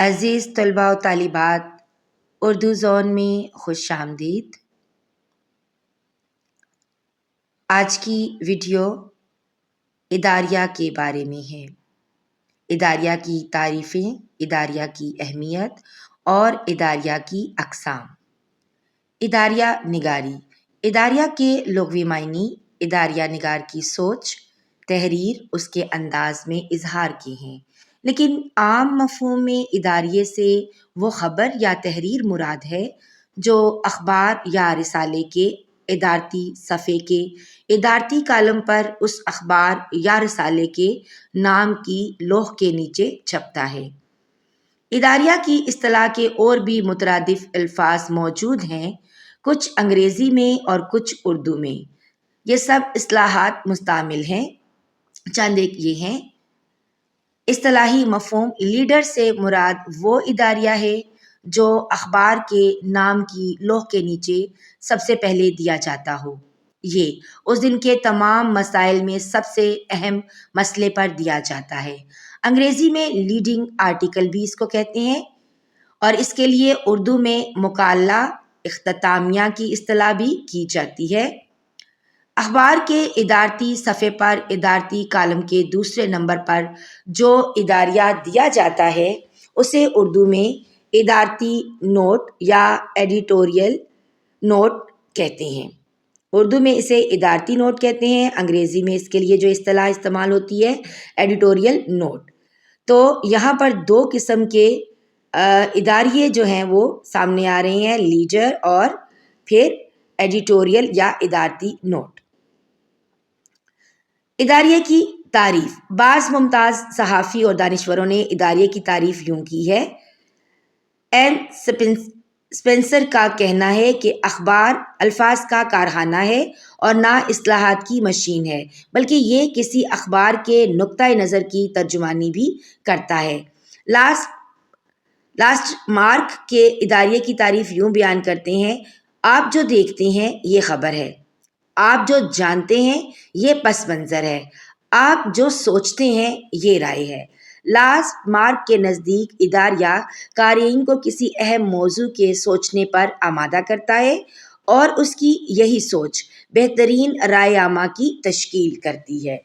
عزیز طلباء و طالبات، اردو زون میں خوش آمدید۔ آج کی ویڈیو اداریہ کے بارے میں ہے۔ اداریہ کی تعریفیں، اداریہ کی اہمیت اور اداریہ کی اقسام۔ اداریہ نگاری۔ اداریہ کے لغوی معنی اداریہ نگار کی سوچ، تحریر، اس کے انداز میں اظہار کے ہیں، لیکن عام مفہوم میں اداریے سے وہ خبر یا تحریر مراد ہے جو اخبار یا رسالے کے ادارتی صفحے کے ادارتی کالم پر اس اخبار یا رسالے کے نام کی لوح کے نیچے چھپتا ہے۔ اداریہ کی اصطلاح کے اور بھی مترادف الفاظ موجود ہیں، کچھ انگریزی میں اور کچھ اردو میں۔ یہ سب اصطلاحات مستعمل ہیں، چند ایک یہ ہیں۔ اصطلاحی مفہوم لیڈر سے مراد وہ اداریہ ہے جو اخبار کے نام کی لوح کے نیچے سب سے پہلے دیا جاتا ہو۔ یہ اس دن کے تمام مسائل میں سب سے اہم مسئلے پر دیا جاتا ہے۔ انگریزی میں لیڈنگ آرٹیکل بھی اس کو کہتے ہیں، اور اس کے لیے اردو میں مقالہ اختتامیہ کی اصطلاح بھی کی جاتی ہے۔ اخبار کے ادارتی صفحے پر ادارتی کالم کے دوسرے نمبر پر جو اداریہ دیا جاتا ہے اسے اردو میں ادارتی نوٹ یا ایڈیٹوریل نوٹ کہتے ہیں۔ اردو میں اسے ادارتی نوٹ کہتے ہیں، انگریزی میں اس کے لیے جو اصطلاح استعمال ہوتی ہے ایڈیٹوریل نوٹ۔ تو یہاں پر دو قسم کے اداریے جو ہیں وہ سامنے آ رہے ہیں، لیڈر اور پھر ایڈیٹوریل یا ادارتی نوٹ۔ اداریے کی تعریف۔ بعض ممتاز صحافی اور دانشوروں نے اداریے کی تعریف یوں کی ہے۔ این سپنسر کا کہنا ہے کہ اخبار الفاظ کا کارخانہ ہے اور نہ اصطلاحات کی مشین ہے، بلکہ یہ کسی اخبار کے نقطۂ نظر کی ترجمانی بھی کرتا ہے۔ لاسٹ مارک کے اداریے کی تعریف یوں بیان کرتے ہیں: آپ جو دیکھتے ہیں یہ خبر ہے، آپ جو جانتے ہیں یہ پس منظر ہے، آپ جو سوچتے ہیں یہ رائے ہے۔ لاسٹ مارک کے نزدیک اداریہ قارئین کو کسی اہم موضوع کے سوچنے پر آمادہ کرتا ہے اور اس کی یہی سوچ بہترین رائے عامہ کی تشکیل کرتی ہے۔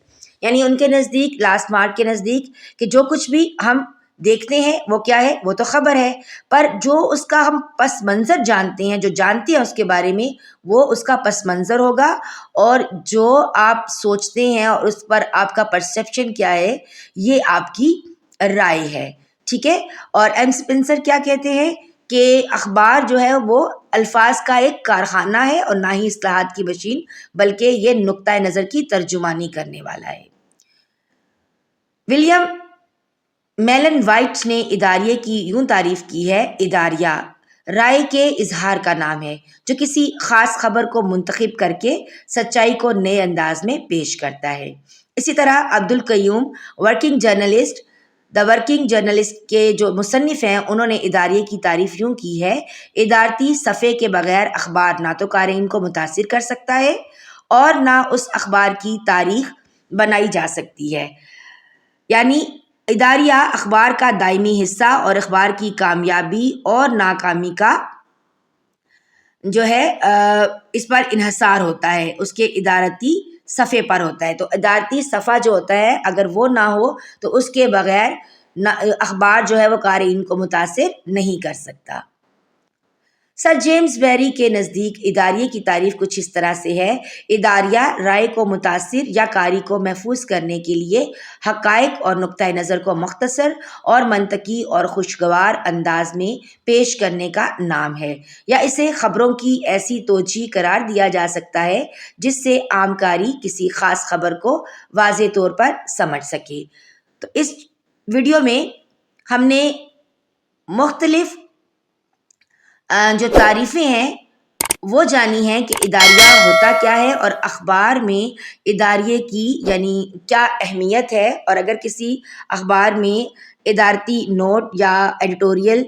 یعنی ان کے نزدیک، لاسٹ مارک کے نزدیک، کہ جو کچھ بھی ہم دیکھتے ہیں وہ کیا ہے؟ وہ تو خبر ہے، پر جو اس کا ہم پس منظر جانتے ہیں، جو جانتے ہیں اس کے بارے میں، وہ اس کا پس منظر ہوگا، اور جو آپ سوچتے ہیں اور اس پر آپ کا پرسیپشن کیا ہے، یہ آپ کی رائے ہے۔ ٹھیک ہے؟ اور ایم سپنسر کیا کہتے ہیں کہ اخبار جو ہے وہ الفاظ کا ایک کارخانہ ہے اور نہ ہی اصطلاحات کی مشین، بلکہ یہ نقطۂ نظر کی ترجمانی کرنے والا ہے۔ ولیم میلن وائٹ نے اداریے کی یوں تعریف کی ہے: اداریہ رائے کے اظہار کا نام ہے جو کسی خاص خبر کو منتخب کر کے سچائی کو نئے انداز میں پیش کرتا ہے۔ اسی طرح Abdul Qayyum working journalist, the working journalist کے جو مصنف ہیں، انہوں نے اداریے کی تعریف یوں کی ہے: ادارتی صفحے کے بغیر اخبار نہ تو قارئین کو متاثر کر سکتا ہے اور نہ اس اخبار کی تاریخ بنائی جا سکتی ہے۔ یعنی اداریہ اخبار کا دائمی حصہ اور اخبار کی کامیابی اور ناکامی کا جو ہے اس پر انحصار ہوتا ہے، اس کے ادارتی صفحے پر ہوتا ہے۔ تو ادارتی صفحہ جو ہوتا ہے اگر وہ نہ ہو تو اس کے بغیر اخبار جو ہے وہ قارئین کو متاثر نہیں کر سکتا۔ سر جیمز بیری کے نزدیک اداریے کی تعریف کچھ اس طرح سے ہے: اداریہ رائے کو متاثر یا قاری کو محفوظ کرنے کے لیے حقائق اور نقطۂ نظر کو مختصر اور منطقی اور خوشگوار انداز میں پیش کرنے کا نام ہے، یا اسے خبروں کی ایسی توجیہ قرار دیا جا سکتا ہے جس سے عام قاری کسی خاص خبر کو واضح طور پر سمجھ سکے۔ تو اس ویڈیو میں ہم نے مختلف جو تعریفیں ہیں وہ جانی ہیں کہ اداریہ ہوتا کیا ہے اور اخبار میں اداریے کی یعنی کیا اہمیت ہے، اور اگر کسی اخبار میں ادارتی نوٹ یا ایڈیٹوریل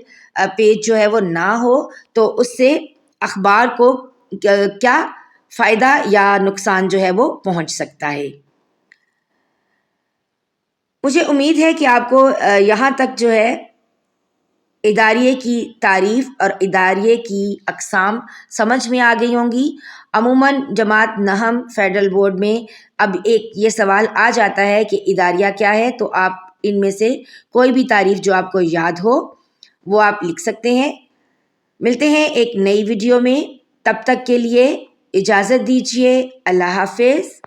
پیج جو ہے وہ نہ ہو تو اس سے اخبار کو کیا فائدہ یا نقصان جو ہے وہ پہنچ سکتا ہے۔ مجھے امید ہے کہ آپ کو یہاں تک جو ہے اداریے کی تعریف اور اداریے کی اقسام سمجھ میں آ گئی ہوں گی۔ عموماً جماعت نہم فیڈرل بورڈ میں اب ایک یہ سوال آ جاتا ہے کہ اداریہ کیا ہے، تو آپ ان میں سے کوئی بھی تعریف جو آپ کو یاد ہو وہ آپ لکھ سکتے ہیں۔ ملتے ہیں ایک نئی ویڈیو میں، تب تک کے لیے اجازت دیجیے، اللہ حافظ۔